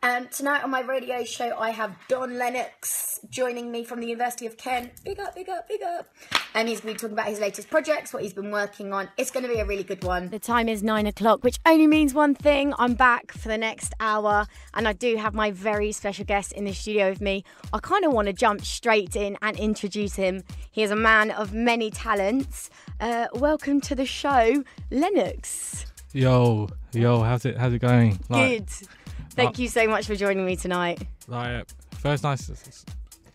Tonight on my radio show, I have Don Lennox joining me from the University of Kent. Big up, big up, big up. And he's going to be talking about his latest projects, what he's been working on. It's going to be a really good one. The time is 9 o'clock, which only means one thing. I'm back for the next hour, and I do have my very special guest in the studio with me. I kind of want to jump straight in and introduce him. He is a man of many talents. Welcome to the show, Lennox. Yo, how's it going? Good. Thank you so much for joining me tonight. First,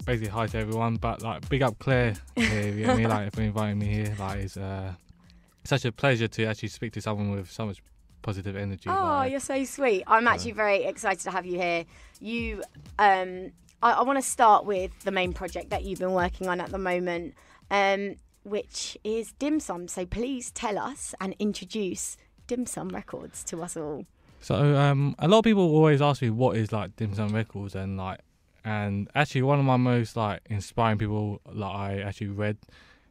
basically hi to everyone, but big up Claire here, you know me, for inviting me here. It's such a pleasure to actually speak to someone with so much positive energy. Oh, you're so sweet. I'm actually very excited to have you here. I want to start with the main project that you've been working on at the moment, which is Dim Sum. So please tell us and introduce Dim Sum Records to us all. So a lot of people always ask me what is Dim Dum Records, and actually one of my most inspiring people I actually read,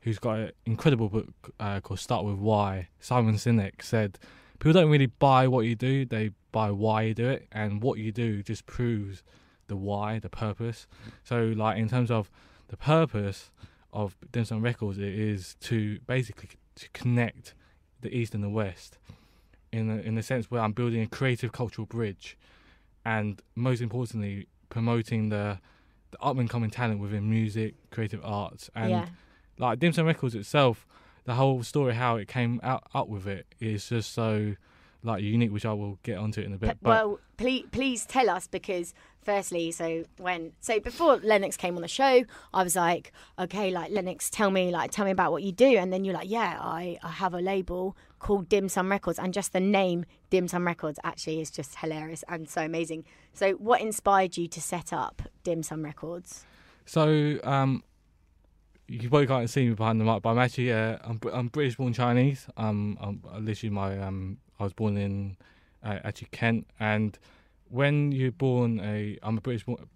who's got an incredible book called Start With Why. Simon Sinek said, people don't really buy what you do, they buy why you do it, and what you do just proves the why, the purpose. So in terms of the purpose of Dim Dum Records, it is to basically to connect the East and the West. In the sense where I'm building a creative cultural bridge, and most importantly promoting the up and coming talent within music, creative arts, and Dim Dum Records itself. The whole story, how it came up with it, is just so unique, which I will get onto it in a bit. Well, please tell us, because firstly, so before Lennox came on the show, I was like, okay, Lennox, tell me about what you do, and then you're like, yeah, I have a label called Dim Sum Records, and just the name Dim Sum Records actually is just hilarious and so amazing. So what inspired you to set up Dim Sum Records? So you probably can't see me behind the mic, but I'm actually I'm British born Chinese. I'm literally I was born in actually Kent, and when you're born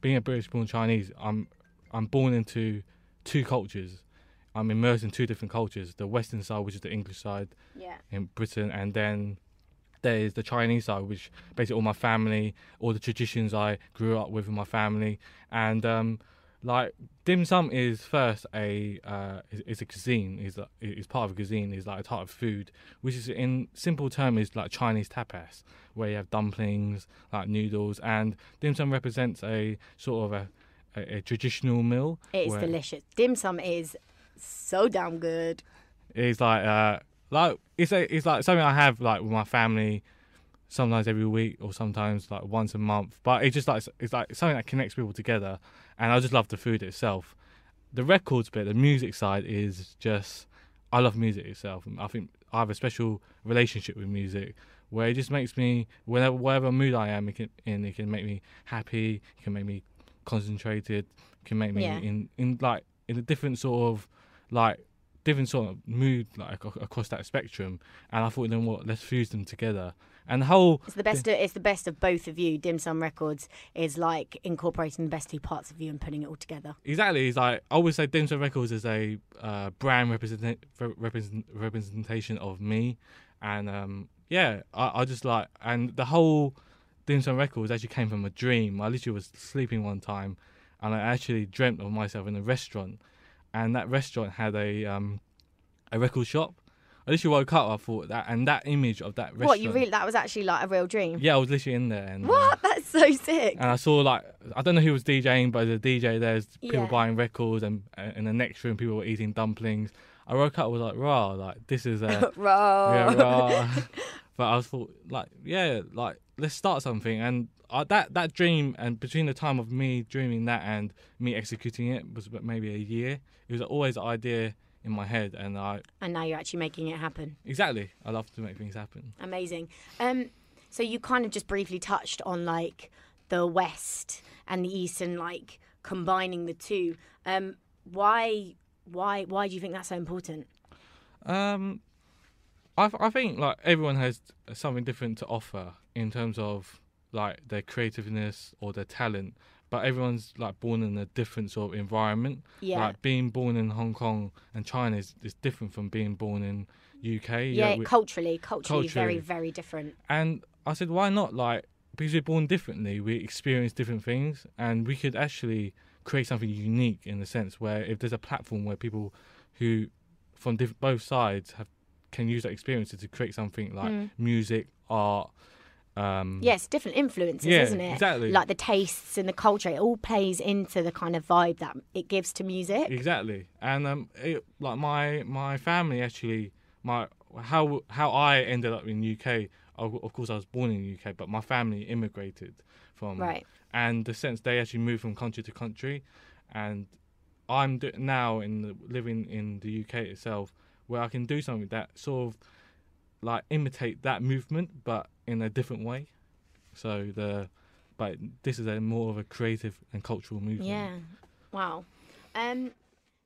being a British born Chinese, I'm born into two cultures. I'm immersed in two different cultures: the Western side, which is the English side in Britain, and then there's the Chinese side, which basically all my family, all the traditions I grew up with in my family, and dim sum is first is a cuisine, is part of a cuisine, is a type of food, which is in simple term is Chinese tapas, where you have dumplings, noodles, and dim sum represents a sort of a traditional meal. It is delicious. Dim sum is so damn good. It's it's something I have with my family, sometimes every week or sometimes once a month. But it's just it's something that connects people together, and I just love the food itself. The records bit, the music side is just, I love music itself. I think I have a special relationship with music where it just makes me, whatever mood I am, it can make me happy, it can make me concentrated, it can make me in a different sort of mood across that spectrum. And I thought, let's fuse them together. And it's the best of both of you. Dim Sum Records is incorporating the best two parts of you and putting it all together. Exactly. It's I always say Dim Sum Records is a brand representation of me, and I just and the whole Dim Sum Records actually came from a dream. I literally was sleeping one time, and I actually dreamt of myself in a restaurant, and that restaurant had a record shop. I literally woke up, I thought that image of that restaurant. That was actually a real dream? Yeah, I was literally in there. And, what? That's so sick. And I saw I don't know who was DJing, but the DJ there's people buying records, and in the next room people were eating dumplings. I woke up, I was like, raw, this is a... raw. Yeah, raw. But I thought, let's start something. And that dream, and between the time of me dreaming that and me executing it was maybe a year. It was always an idea in my head, and now you're actually making it happen. Exactly. I love to make things happen. Amazing. So you kind of just briefly touched on the West and the East, and combining the two. Why do you think that's so important? I think everyone has something different to offer in terms of their creativeness or their talent. But everyone's born in a different sort of environment. Yeah. Being born in Hong Kong and China is different from being born in UK. Yeah, culturally very, very different. And I said, why not because we're born differently, we experience different things, and we could actually create something unique in the sense where if there's a platform where people who from both sides can use that experience to create something like music, art. Yes, different influences, isn't it? Exactly. Like the tastes and the culture, it all plays into the kind of vibe that it gives to music. Exactly, and like my family actually, how I ended up in UK. Of course, I was born in the UK, but my family immigrated from and the sense they actually moved from country to country, and I'm now living in the UK itself, where I can do something that sort of like imitate that movement, but in a different way. But this is more of a creative and cultural movement. Yeah, wow.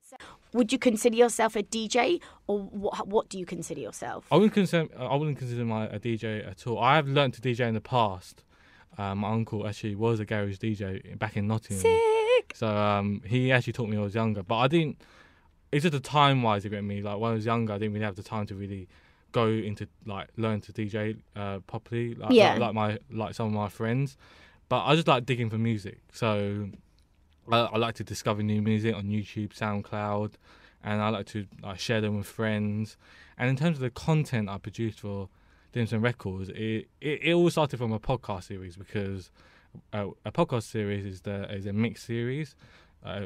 So would you consider yourself a DJ, or what do you consider yourself? I wouldn't consider a DJ at all. I have learnt to DJ in the past. My uncle actually was a garage DJ back in Nottingham. Sick. So he actually taught me when I was younger, but I didn't. It's just the time wise it got me. Like when I was younger, I didn't really have the time to really go into like learn to DJ properly. Like some of my friends, but I just like digging for music. So I like to discover new music on YouTube, SoundCloud, and I like to share them with friends. And in terms of the content I produced for Dim Dum Records, it all started from a podcast series, because a podcast series is a mix series,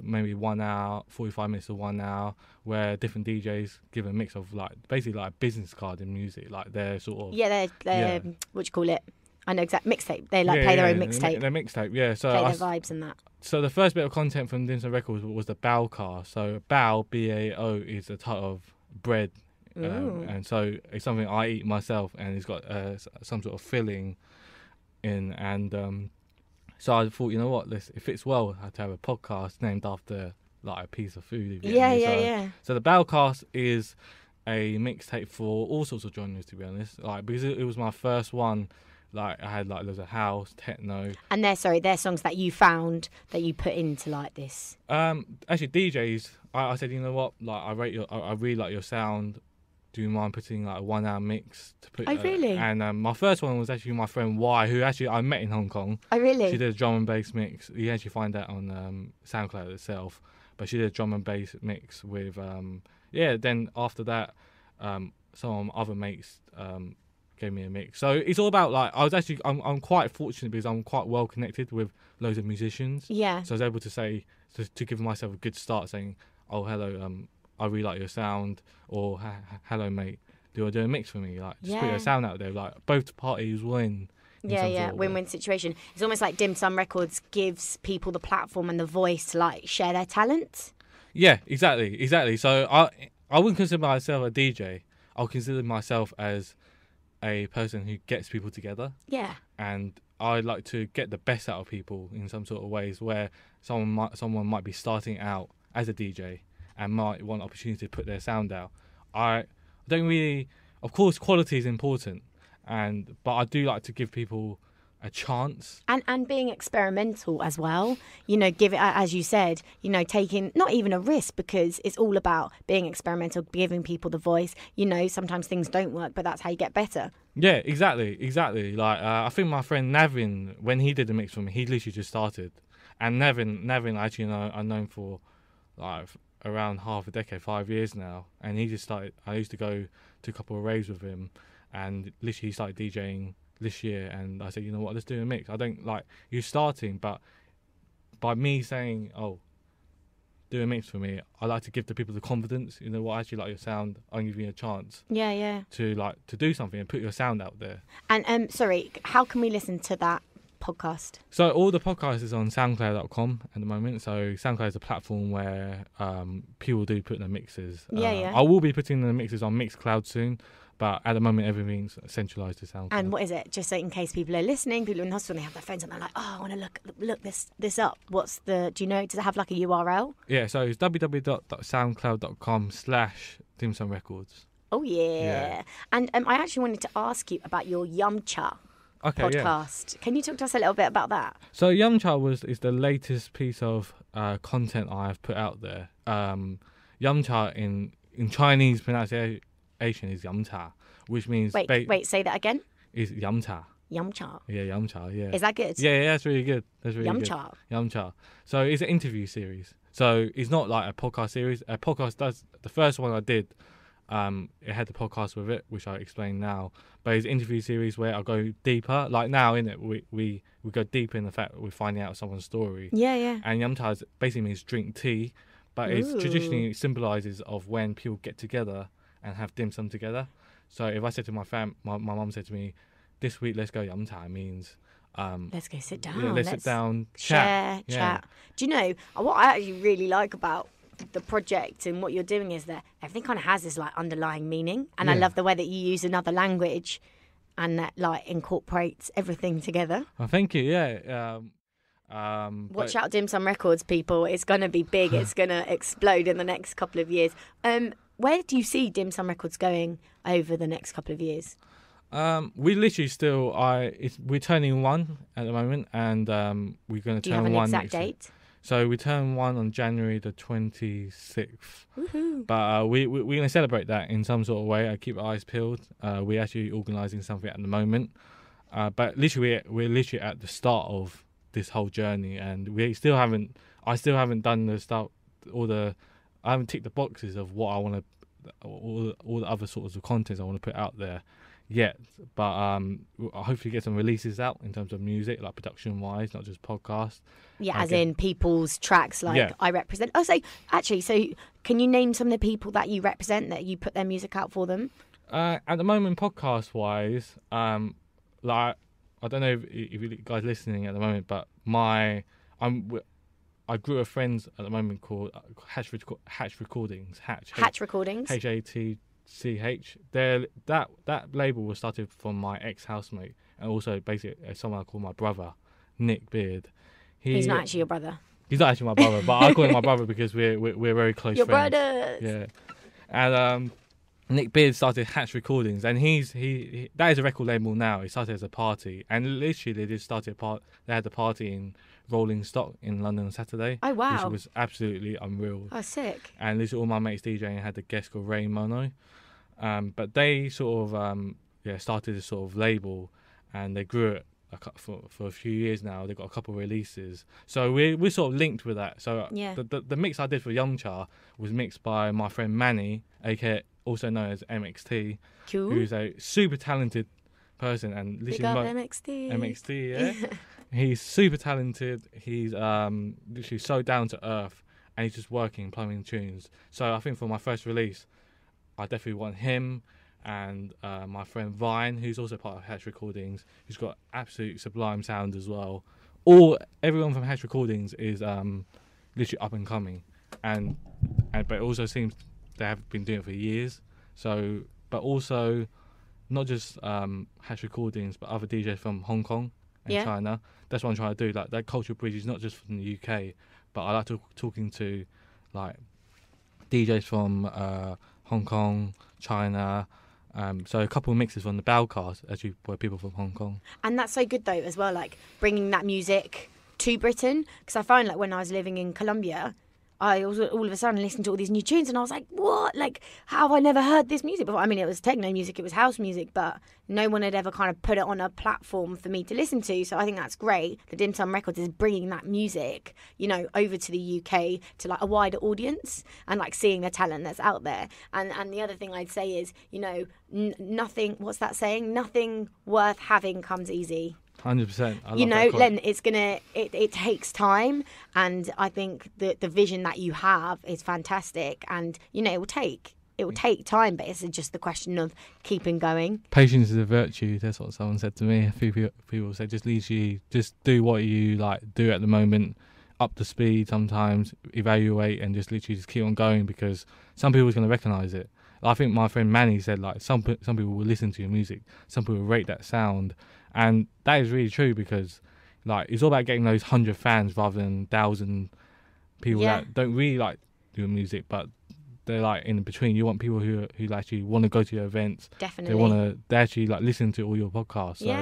maybe 1 hour, 45 minutes to 1 hour, where different DJs give a mix of basically like a business card in music, like they're sort of they're what do you call it? I know exact mixtape. They play their own mixtape. Their mixtape, yeah. So play their vibes and that. So the first bit of content from Dim Dum Records was the bao cast. So bao, BAO, is a type of bread, and so it's something I eat myself, and it's got some sort of filling in. And so I thought, you know what, it fits well to have a podcast named after like a piece of food. Yeah. So the bao cast is a mixtape for all sorts of genres, to be honest. Like because it was my first one. Like I had loads of house, techno, and they're songs that you found that you put into like this. Actually, DJs, I said, you know what, like I really like your sound. Do you mind putting like a 1 hour mix to put? Oh really? And my first one was actually my friend Y, who actually I met in Hong Kong. Oh really? She did a drum and bass mix. You actually find that on SoundCloud itself. But she did a drum and bass mix with Then after that, some other mates gave me a mix. So it's all about I'm quite fortunate because I'm quite well connected with loads of musicians. Yeah. So I was able to say to give myself a good start, saying, "Oh hello, I really like your sound," or "Hello mate, do you want to do a mix for me?" Like just put your sound out there. Like both parties win. Win-win situation. It's almost like Dim Dum Records gives people the platform and the voice to like share their talent. Yeah, exactly. So I wouldn't consider myself a DJ. I'll consider myself as a person who gets people together. Yeah. And I like to get the best out of people in some sort of ways, where someone might be starting out as a DJ and might want an opportunity to put their sound out. I don't really, of course, quality is important, but I do like to give people a chance. And being experimental as well, give it, as you said, taking not even a risk, because it's all about being experimental, giving people the voice. Sometimes things don't work, but that's how you get better. Yeah, exactly. Like I think my friend Navin, when he did the mix for me, he literally just started. And Navin actually, I've known for like around half a decade, 5 years now, and he just started. I used to go to a couple of raves with him, and literally he started DJing this year, and I said, you know what, let's do a mix. I don't like you starting, but by me saying, oh, do a mix for me, I like to give the people the confidence. You know what, I actually like your sound. I'll give you a chance. Yeah. To do something and put your sound out there. And sorry, how can we listen to that podcast? So all the podcasts is on SoundCloud.com at the moment. So SoundCloud is a platform where people do put their mixes. I will be putting the mixes on Mixcloud soon. But at the moment, everything's centralised to SoundCloud. And what is it? Just so in case people are listening, people in the hospital, they have their phones and they're like, oh, I want to look this up. What's do you know, does it have like a URL? Yeah, so it's www.soundcloud.com/Dim Dum Records. Oh, yeah. And I actually wanted to ask you about your Yumcha podcast. Yeah. Can you talk to us a little bit about that? So Yumcha is the latest piece of content I've put out there. Yumcha in Chinese pronunciation is 饮茶, which means... Wait, say that again? Is 饮茶. Yum Cha. Yeah, Yum Cha. Yeah. Is that good? Yeah, that's really good. That's really Yum good. Cha. Yum Cha. So it's an interview series. So it's not like a podcast series. A podcast does the first one I did. It had the podcast with it, which I explain now. But it's an interview series where I go deeper. Like now, in it, we go deep in the fact that we're finding out someone's story. Yeah, yeah. And Yum Cha basically means drink tea, but it's traditionally symbolises of when people get together and have dim sum together. So if I said to my mum said to me, "This week let's go Yum Cha," means let's go sit down. yeah, let's sit down, share, chat. chat. Do you know what I actually really like about the project and what you're doing is that everything kind of has this like underlying meaning, and I love the way that you use another language and that like incorporates everything together. Oh, thank you. Yeah. Watch out, Dim Dum Records, people. It's going to be big. It's going to explode in the next couple of years. Where do you see Dim Dum Records going over the next couple of years? We literally still we're turning 1 at the moment, and we're going to turn 1. Do you have an exact date? So we turn 1 on January the 26th. Woohoo. But we're going to celebrate that in some sort of way. I keep our eyes peeled. We're actually organising something at the moment. But literally, we're literally at the start of this whole journey, and I still haven't done the stuff, I haven't ticked the boxes of what I want to, all the other sorts of content I want to put out there yet. But I'll hopefully get some releases out in terms of music, like production wise, not just podcast. Yeah, as in people's tracks, like I represent. Oh, so can you name some of the people that you represent, that you put their music out for them? At the moment, podcast wise, like I don't know if you guys listening at the moment, but I grew a friends at the moment called Hatch Recordings. Hatch Recordings. HATCH. That label was started from my ex-housemate, and also basically someone I call my brother, Nick Beard. He's not actually your brother. He's not actually my brother, but I call him my brother because we're very close your friends. Brothers. Yeah. And Nick Beard started Hatch Recordings, and he that is a record label now. It started as a party, and literally they had a party in Rolling Stock in London on Saturday. Oh wow! Which was absolutely unreal. Oh, sick! And literally all my mates DJing, had a guest called Ray Mono, but they sort of started this sort of label, and they grew it for a few years now. They got a couple of releases, so we're sort of linked with that. So the mix I did for Yum Cha was mixed by my friend Manny, aka also known as MXT, who's a super talented person, and literally MXT, yeah. He's super talented. He's literally so down to earth, and he's just working, plumbing tunes. So I think for my first release, I definitely want him and my friend Vine, who's also part of Hatch Recordings, who's got absolute sublime sound as well. Everyone from Hatch Recordings is literally up and coming, and but it also seems they have been doing it for years. So, but also not just Hatch Recordings, but other DJs from Hong Kong and China. That's what I'm trying to do. Like that cultural bridge is not just from the UK, but I like talking to like DJs from Hong Kong, China. So a couple of mixes from the Balcast, actually, by people from Hong Kong. And that's so good though as well, like bringing that music to Britain, because I find like when I was living in Colombia, I was all of a sudden listening to all these new tunes, and I was like, what? Like, how have I never heard this music before? I mean, it was techno music, it was house music, but no one had ever kind of put it on a platform for me to listen to. So I think that's great. The Dim Dum Records is bringing that music, you know, over to the UK to like a wider audience, and like seeing the talent that's out there. And the other thing I'd say is, you know, nothing, what's that saying? Nothing worth having comes easy. 100%. You know, Len, it takes time, and I think the vision that you have is fantastic, and you know it will take time, but it's just the question of keeping going. Patience is a virtue. That's what someone said to me. A few people say just do what you like do at the moment, up to speed sometimes, evaluate, and just literally just keep on going, because some people's going to recognise it. I think my friend Manny said like some people will listen to your music, some people will rate that sound. And that is really true, because like it's all about getting those 100 fans rather than 1,000 people that don't really like your music, but they're like in between. You want people who actually want to go to your events. Definitely. They actually like listen to all your podcasts. So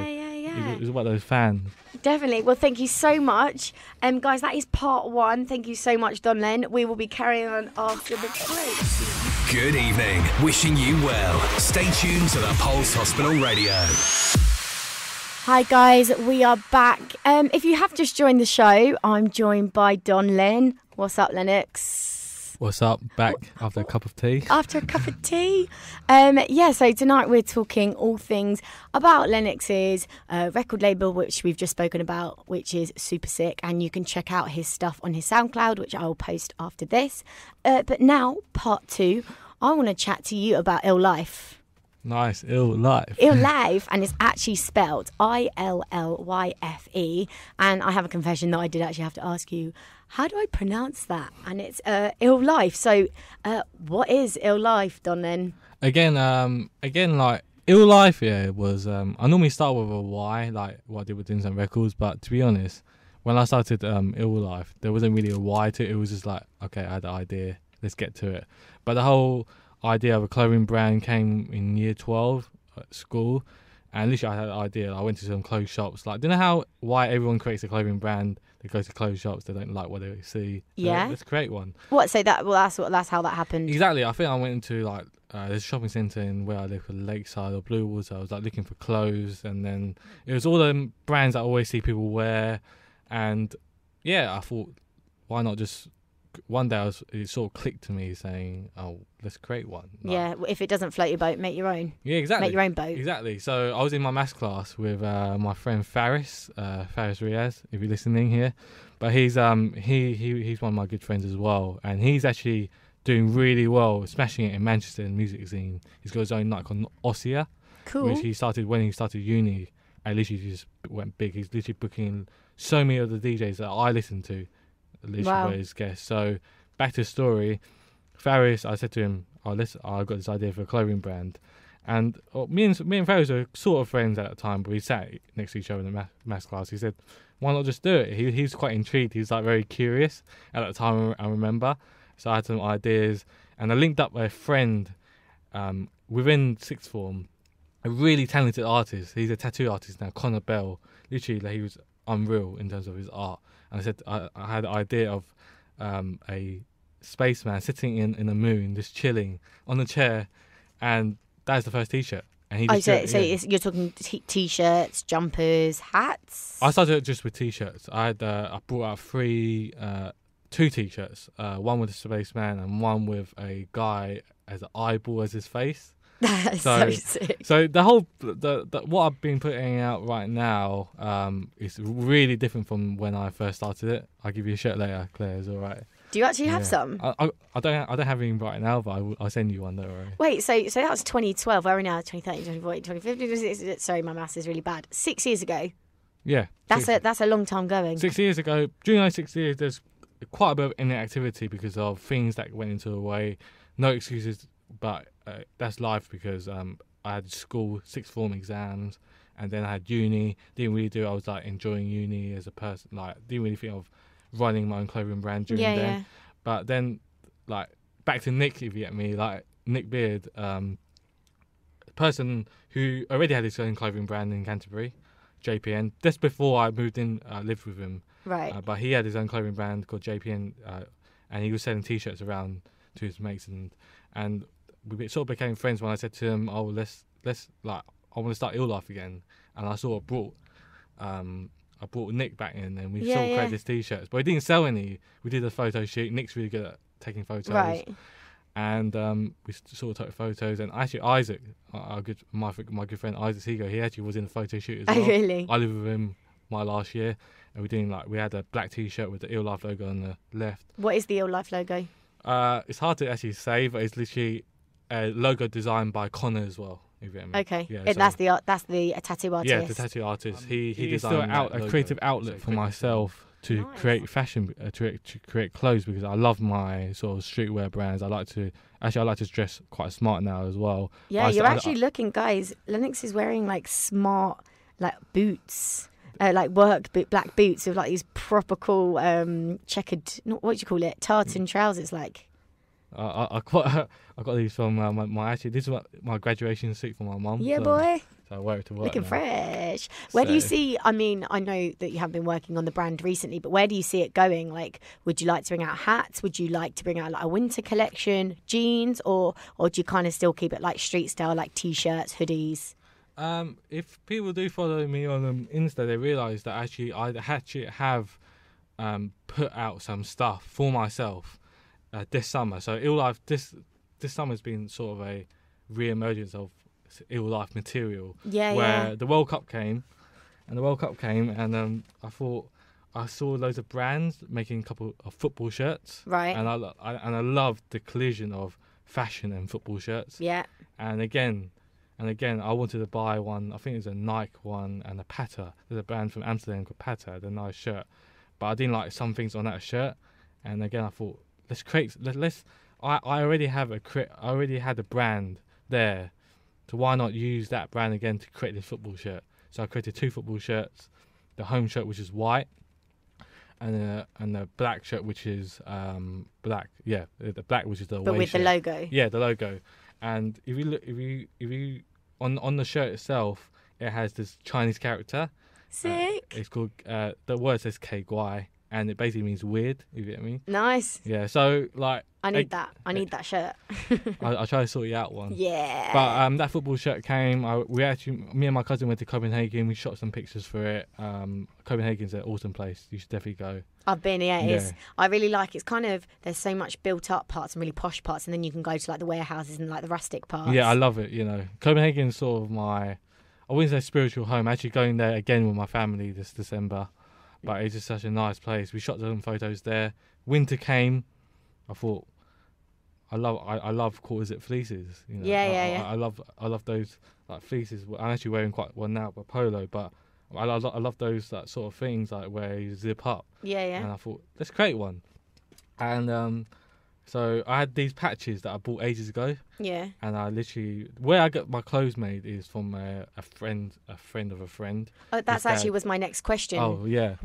it's about those fans. Definitely. Well, thank you so much. Guys, that is part 1. Thank you so much, Don Len. We will be carrying on after the break. Good evening. Wishing you well. Stay tuned to the Pulse Hospital Radio. Hi guys, we are back. If you have just joined the show, I'm joined by Don Len. What's up, Lennox? What's up? Back after a cup of tea. After a cup of tea. So tonight we're talking all things about Lennox's record label, which we've just spoken about, which is super sick. And you can check out his stuff on his SoundCloud, which I will post after this. But now, part 2, I want to chat to you about ILLYFE. Nice, ILLYFE. ILLYFE, and it's actually spelled ILLYFE. And I have a confession that I did actually have to ask you, how do I pronounce that? And it's ILLYFE. So, what is ILLYFE, Don? Then Again, like ILLYFE, yeah, was. I normally start with a Y, like what I did with Dim Dum Records. But to be honest, when I started ILLYFE, there wasn't really a Y to it. It was just like, okay, I had an idea, let's get to it. But the whole idea of a clothing brand came in year 12 at school, and literally I had an idea. I went to some clothes shops. Like, do you know why everyone creates a clothing brand? They go to clothes shops, they don't like what they see. Yeah. Let's create one. what? So that's how that happened. Exactly. I think I went into like there's a shopping centre in where I live called Lakeside or Bluewater. I was like looking for clothes, and then it was all the brands I always see people wear, and yeah, I thought, why not just. One day it sort of clicked to me saying, oh, let's create one. Like, Yeah, if it doesn't float your boat, make your own. yeah, exactly. Make your own boat. Exactly. So I was in my maths class with my friend Faris Riaz, if you're listening here. But he's he's one of my good friends as well, and he's actually doing really well, smashing it in Manchester in music scene. He's got his own night called Ossia, Cool. which he started when he started uni, and literally just went big. He's literally booking so many of the DJs that I listen to. Literally Wow. were his guests. So back to the story, Faris, I said to him, I've got this idea for a clothing brand, and me and Faris were sort of friends at the time, but we sat next to each other in the maths class. He said, why not just do it? He's quite intrigued. He's like very curious at that time, I remember. So I had some ideas, and I linked up with a friend within sixth form, a really talented artist. He's a tattoo artist now, Connor Bell. Literally, like, he was unreal in terms of his art. And I said I had the idea of a spaceman sitting in the moon, just chilling on the chair, and that's the first T-shirt. And he just You're talking t-shirts, jumpers, hats. I started just with T-shirts. I brought out two T-shirts, one with a spaceman and one with a guy as an eyeball as his face. That's so sick. So the whole what I've been putting out right now is really different from when I first started it. I'll give you a shirt later, Claire. Is all right. Do you actually have some? I don't have any right now, but I'll send you one. Don't worry. Wait, so that was 2012. Where are we now? 2013, 2014, 2015. Sorry, my maths is really bad. 6 years ago. Yeah. That's a long time going. 6 years ago. During those 6 years, there's quite a bit of inactivity because of things that went into the way. No excuses, but that's life because I had school, sixth form exams, and then I had uni. Didn't really do it. I was like enjoying uni as a person. Like, didn't really think of running my own clothing brand during then. Yeah. But then, like, back to Nick, if you get me, like Nick Beard, a person who already had his own clothing brand in Canterbury, JPN. Just before I moved in, I lived with him. Right. But he had his own clothing brand called JPN, and he was selling T-shirts around to his mates, and we sort of became friends when I said to him, "Oh, let's like, I want to start ILLYFE again," and I sort of brought Nick back in, and we sort of created these T-shirts, but we didn't sell any. We did a photo shoot. Nick's really good at taking photos, Right. And we sort of took photos. And actually, Isaac, my good friend Isaac Seago, he actually was in the photo shoot as well. Oh, really? I lived with him my last year, and we had a black T-shirt with the ILLYFE logo on the left. What is the ILLYFE logo? It's hard to actually say, but it's literally a logo designed by Connor as well. If you get me. Okay, Yeah, that's the tattoo artist. Yeah, the tattoo artist. He designed a creative outlet for myself to create fashion, to create clothes, because I love my sort of streetwear brands. I like to dress quite smart now as well. Yeah, you're actually looking, guys. Lennox is wearing like smart, like boots. Like black boots with like these proper cool checkered, what do you call it, tartan trousers, like. I got these from this is my graduation suit for my mum. Yeah, boy. So I wear it to work. Looking now. fresh. Where do you see? I mean, I know that you haven't been working on the brand recently, but where do you see it going? Like, would you like to bring out hats? Would you like to bring out like a winter collection, jeans, or do you kind of still keep it like street style, like t-shirts, hoodies? If people do follow me on Insta, they realise that actually I actually have put out some stuff for myself this summer. So ILLYFE this summer has been sort of a re-emergence of ILLYFE material. Where the World Cup came, and I thought I saw loads of brands making a couple of football shirts. Right. And I loved the collision of fashion and football shirts. Yeah. And again, I wanted to buy one. I think it was a Nike one and a Pata. There's a brand from Amsterdam called Pata, the nice shirt. But I didn't like some things on that shirt. And again, I thought, I already had a brand there. So why not use that brand again to create this football shirt? So I created 2 football shirts. The home shirt, which is white, and the black shirt, which is black. Yeah, the black, which is the away But with shirt. the logo. Yeah, the logo. And if you on the shirt itself, it has this Chinese character. Sick. It's called the word says K Guai, and it basically means weird. You get me? Nice. Yeah. So like, I need that. I need that shirt. I'll try to sort you out one. Yeah. But that football shirt came. Me and my cousin went to Copenhagen. We shot some pictures for it. Copenhagen's an awesome place. You should definitely go. I've been, Yeah. I really like it's kind of, there's so much built up parts and really posh parts, and then you can go to like the warehouses and like the rustic parts. Yeah, I love it. Copenhagen's sort of my, I wouldn't say spiritual home. Actually going there again with my family this December. But it's just such a nice place. We shot some photos there. Winter came. I thought, I love quarter zip fleeces. Yeah. I love those like fleeces. I'm actually wearing quite one now, but polo. But I love those that sort of things like where you zip up. Yeah. And I thought, let's create one. And so I had these patches that I bought ages ago. Yeah. And I literally, where I get my clothes made is from a friend of a friend. Oh, that's actually was my next question. Oh yeah.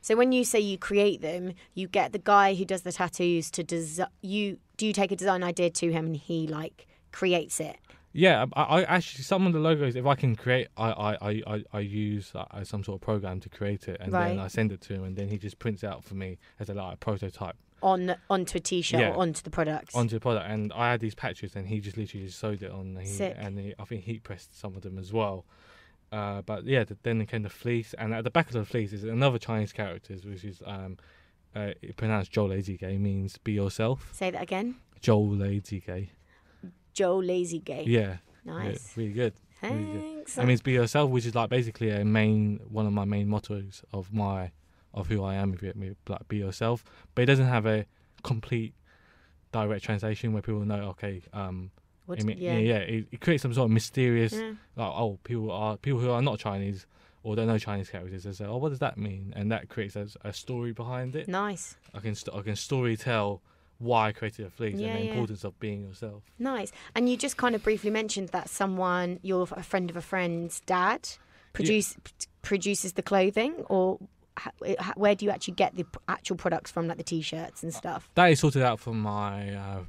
So when you say you create them, you get the guy who does the tattoos to do you take a design idea to him and he like creates it? Yeah, I actually, some of the logos, if I can create, I use some sort of program to create it, and then I send it to him, and then he just prints it out for me as a prototype. Onto a t-shirt or onto the product? Onto the product, and I had these patches, and he just literally just sewed it on, Sick. I think heat pressed some of them as well. But yeah, then came the fleece, and at the back of the fleece is another Chinese character, which is pronounced Joe Lazy Gay, means be yourself. Say that again. Joe Lazy Gay. Joe Lazy Gay. Yeah. Nice. Yeah, really good. Thanks. Really good. That means be yourself, which is like basically one of my main mottos of who I am. If you get me, like be yourself, but it doesn't have a complete direct translation where people know. Okay, it creates some sort of mysterious, like people who are not Chinese or don't know Chinese characters. They say, oh, what does that mean? And that creates a story behind it. Nice. I can story tell why I created a fleece and the importance of being yourself. Nice. And you just kind of briefly mentioned that you're a friend of a friend's dad, produces the clothing, or where do you actually get the actual products from, like the t-shirts and stuff? That is sorted out from my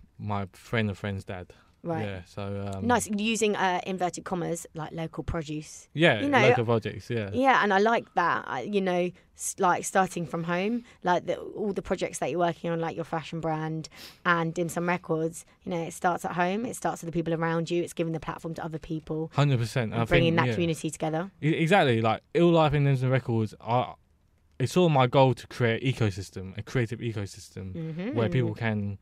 friend of a friend's dad. Right. Yeah. So nice. Using inverted commas, like local produce. Yeah. Local projects. Yeah. Yeah, and I like that. Like starting from home, like all the projects that you're working on, like your fashion brand and Dim Dum Records. It starts at home. It starts with the people around you. It's giving the platform to other people. 100%. Bringing that community together. Exactly. Like ILLYFE and Dim Dum Records it's all my goal to create a creative ecosystem where people can,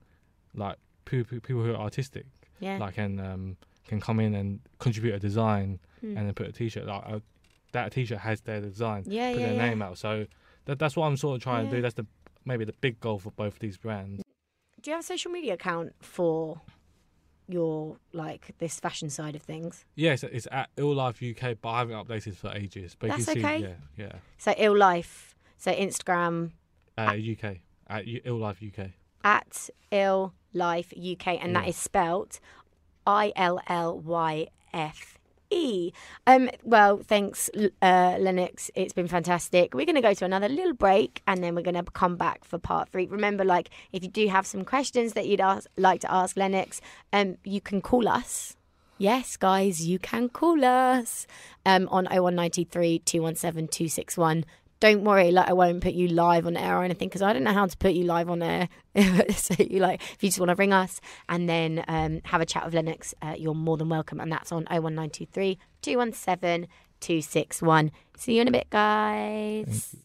like people who are artistic, can come in and contribute a design and then put a t-shirt. Like that t-shirt has their design, put their name out. So that's what I'm sort of trying to do. That's maybe the big goal for both these brands. Do you have a social media account for your this fashion side of things? Yes, it's at ILLYFE UK, but I haven't updated for ages. But that's you can okay. See, yeah. So ILLYFE. So Instagram. UK at ILLYFE UK. At ILLYFE UK, and that is spelt ILLYFE. Well, thanks, Lennox. It's been fantastic. We're going to go to another little break, and then we're going to come back for part 3. Remember, if you do have some questions that you'd like to ask Lennox, you can call us. Yes, guys, you can call us on 0193 217 261. don't worry, like I won't put you live on air or anything because I don't know how to put you live on air. So you like, if you just want to ring us and then have a chat with Lennox, you're more than welcome. And that's on 01923 217 261. See you in a bit, guys.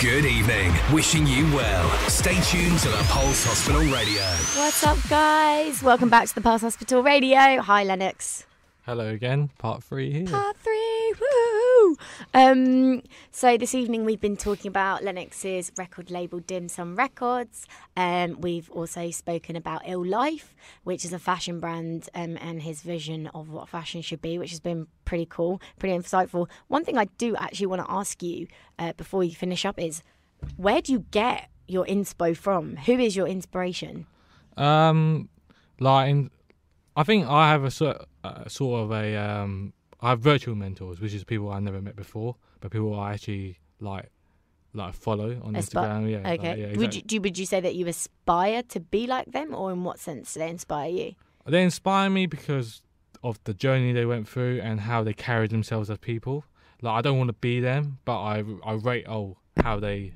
Good evening. Wishing you well. Stay tuned to the Pulse Hospital Radio. What's up, guys? Welcome back to the Pulse Hospital Radio. Hi, Lennox. Hello again, part 3 here. Part 3, woohoo! So this evening we've been talking about Lennox's record label Dim Dum Records. We've also spoken about ILLYFE, which is a fashion brand, and his vision of what fashion should be, which has been pretty cool, pretty insightful. One thing I do actually want to ask you before you finish up is, where do you get your inspo from? Who is your inspiration? I think I have I have virtual mentors, which is people I never met before, but people I actually like follow on Instagram. Yeah. Okay. Yeah, exactly. Would you say that you aspire to be like them, or in what sense do they inspire you? They inspire me because of the journey they went through and how they carried themselves as people. Like, I don't want to be them, but I rate how they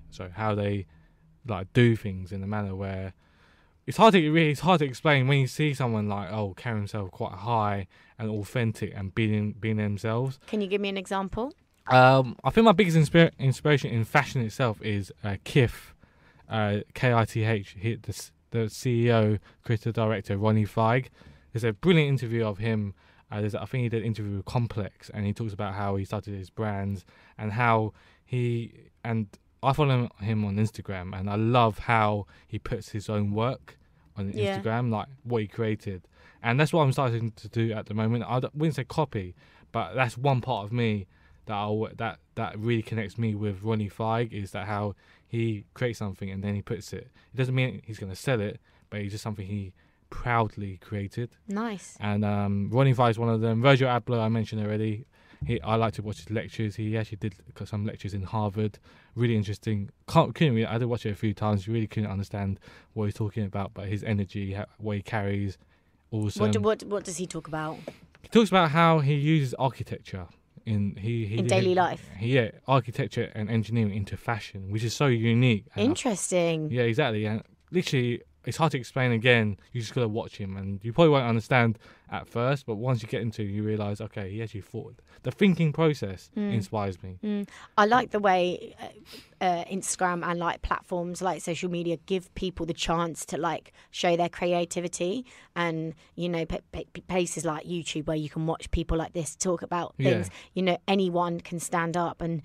like do things in a manner where it's hard to explain when you see someone like carry themselves quite high and authentic and being themselves. Can you give me an example? I think my biggest inspiration in fashion itself is Kith, KITH, the CEO, creative director Ronnie Feig. There's a brilliant interview of him. I think he did an interview with Complex, and he talks about how he started his brands and how I follow him on Instagram, and I love how he puts his own work on Instagram, like what he created. And that's what I'm starting to do at the moment. I wouldn't say copy, but that's one part of me that really connects me with Ronnie Feig, is that how he creates something and then he puts it. It doesn't mean he's going to sell it, but it's just something he proudly created. Nice. And Ronnie Feig is one of them. Virgil Abloh, I mentioned already. I like to watch his lectures. He actually did some lectures in Harvard. Really interesting. I did watch it a few times. You really couldn't understand what he's talking about, but his energy, what he carries, awesome. What does he talk about? He talks about how he uses architecture in daily life. Architecture and engineering into fashion, which is so unique. Interesting. Yeah, exactly. And literally, it's hard to explain again. You just got to watch him, and you probably won't understand at first, but once you get into it, you realise, okay, he actually thought. The thinking process inspires me. I like the way Instagram and like platforms like social media give people the chance to like show their creativity, and places like YouTube where you can watch people like this talk about things. Anyone can stand up and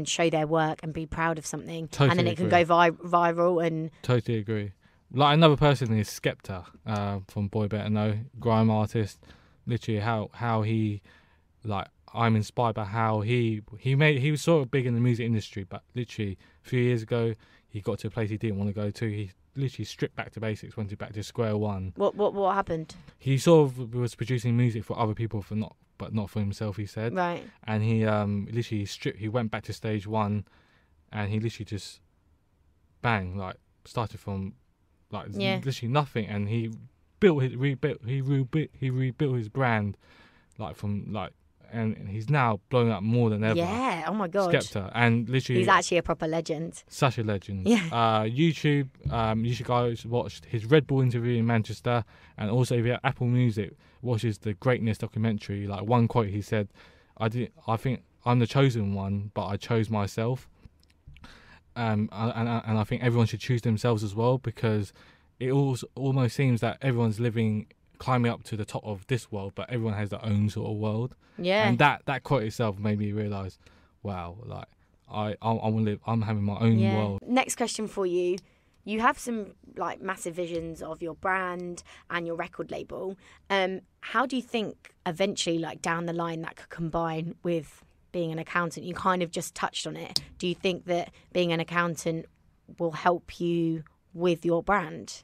show their work and be proud of something, totally and then it can go viral. And totally agree. Like, another person is Skepta from Boy Better Know, grime artist. Literally how he, like, I'm inspired by how he was sort of big in the music industry, but literally a few years ago he got to a place he didn't want to go to. He literally stripped back to basics, went back to square one. What happened? He sort of was producing music for other people but not for himself, he said. Right. And he literally he went back to stage one, and he literally just started from literally nothing, and he rebuilt his brand and he's now blowing up more than ever. Yeah, oh my god. Skepta, and literally he's actually a proper legend. Such a legend. Yeah. YouTube, you should guys watch his Red Bull interview in Manchester, and also if you have Apple Music, watches the Greatness documentary. Like, one quote he said, I think I'm the chosen one, but I chose myself. And I think everyone should choose themselves as well, because it almost seems that everyone's climbing up to the top of this world, but everyone has their own sort of world. Yeah. And that quote itself made me realise, wow, like I want to live. I'm having my own world. Next question for you. You have some like massive visions of your brand and your record label. How do you think eventually, like down the line, that could combine with being an accountant? You kind of just touched on it. Do you think that being an accountant will help you with your brand?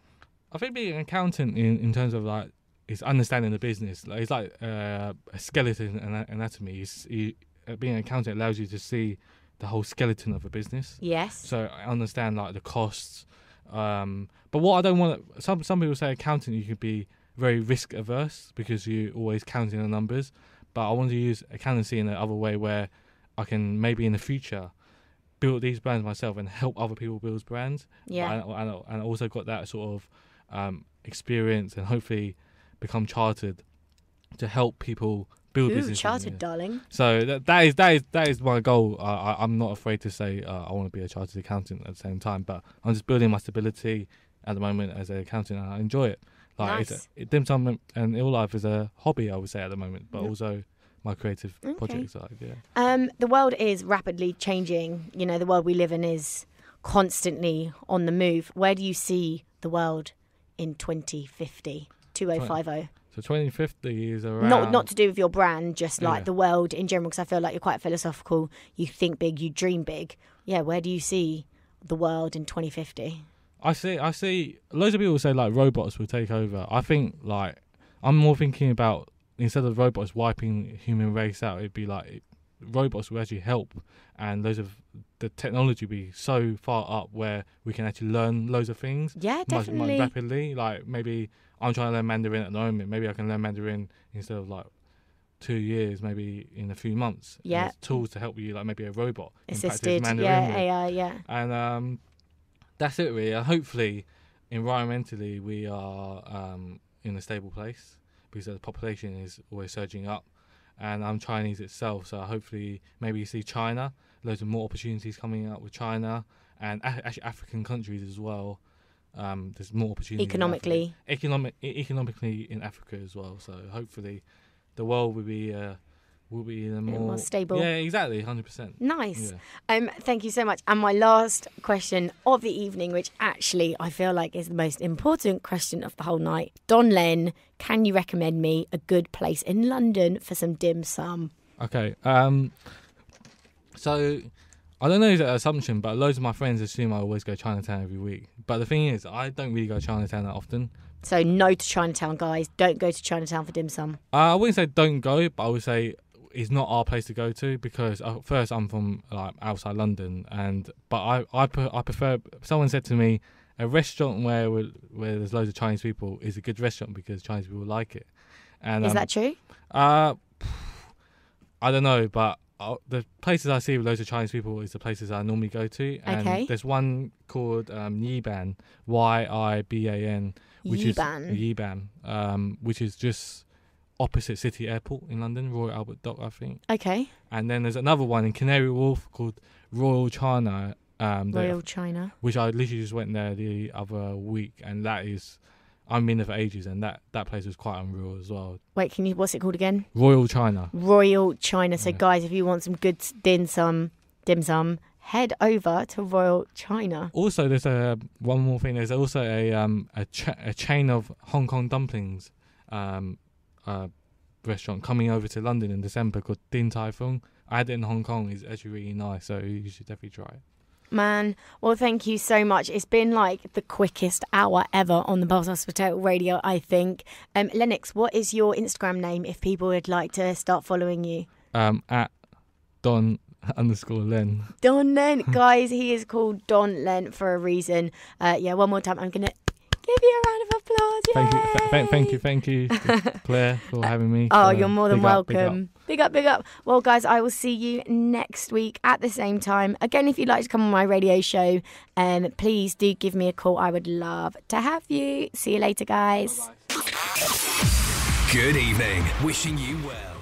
I think being an accountant in terms of like is understanding the business. Like, it's like a skeleton anatomy. Being an accountant allows you to see the whole skeleton of a business. Yes. So I understand like the costs. But what I don't want, some people say accountant, you could be very risk averse because you're always counting the numbers. But I want to use accountancy in the other way where I can maybe in the future build these brands myself and help other people build brands. Yeah. And I also got that sort of experience and hopefully become chartered to help people build businesses. Chartered, darling. So that is my goal. I'm not afraid to say I want to be a chartered accountant at the same time, but I'm just building my stability at the moment as an accountant, and I enjoy it. Like Nice. Dim Dum and ILLYFE is a hobby, I would say, at the moment, but also my creative projects. The world is rapidly changing. You know, the world we live in is constantly on the move. Where do you see the world in 2050? 2050. So 2050 is around. Not to do with your brand, just like the world in general, because I feel like you're quite philosophical. You think big, you dream big. Yeah, where do you see the world in 2050? I see loads of people say like robots will take over. I think like I'm more thinking about, instead of robots wiping human race out, it'd be like robots will actually help, and loads of the technology will be so far up where we can actually learn loads of things. Yeah, definitely. much rapidly. Like maybe I'm trying to learn Mandarin at the moment. Maybe I can learn Mandarin instead of like 2 years, maybe in a few months. Yeah. There's tools to help you, like maybe a robot. Assisted, Mandarin with. AI, yeah. And that's it really. And hopefully, environmentally, we are in a stable place because the population is always surging up. And I'm Chinese itself, so hopefully maybe you see China, loads of more opportunities coming up with China and actually African countries as well. There's more opportunities Economically. Economically in Africa as well. So hopefully the world will be in a more stable. Yeah, exactly, 100%. Nice. Yeah. Thank you so much. And my last question of the evening, which actually I feel like is the most important question of the whole night. Don Len, can you recommend me a good place in London for some dim sum? Okay. So I don't know if it's an assumption, but loads of my friends assume I always go Chinatown every week. But the thing is, I don't really go Chinatown that often. So no to Chinatown, guys. Don't go to Chinatown for dim sum. I wouldn't say don't go, but I would say it's not our place to go to because first I'm from like outside London, but I prefer. Someone said to me, a restaurant where there's loads of Chinese people is a good restaurant because Chinese people like it. And is that true? I don't know, but the places I see with loads of Chinese people is the places I normally go to. And there's one called Yiban, Yiban, which Yiban, which is just opposite City Airport in London, Royal Albert Dock, I think. Okay. And then there's another one in Canary Wharf called Royal China. Royal China. Which I literally just went there the other week, and that is, I've been there for ages, and that place was quite unreal as well. Wait, what's it called again? Royal China. Royal China. So guys, if you want some good dim sum, head over to Royal China. Also, there's one more thing. There's also a chain of Hong Kong dumplings restaurant coming over to London in December called Din Tai Fung. I had it in Hong Kong. It's actually really nice, so you should definitely try it. Man, well, thank you so much. It's been like the quickest hour ever on the Pulse Hospital Radio, I think. Lennox, what is your Instagram name if people would like to start following you? At Don_Len. Don Len. Guys, he is called Don Len for a reason. One more time. I'm going to give you a round of applause. Yay! Thank you, Claire, for having me. Oh, you're more than welcome. Big up. Well, guys, I will see you next week at the same time. Again, if you'd like to come on my radio show, please do give me a call. I would love to have you. See you later, guys. Good evening. Wishing you well.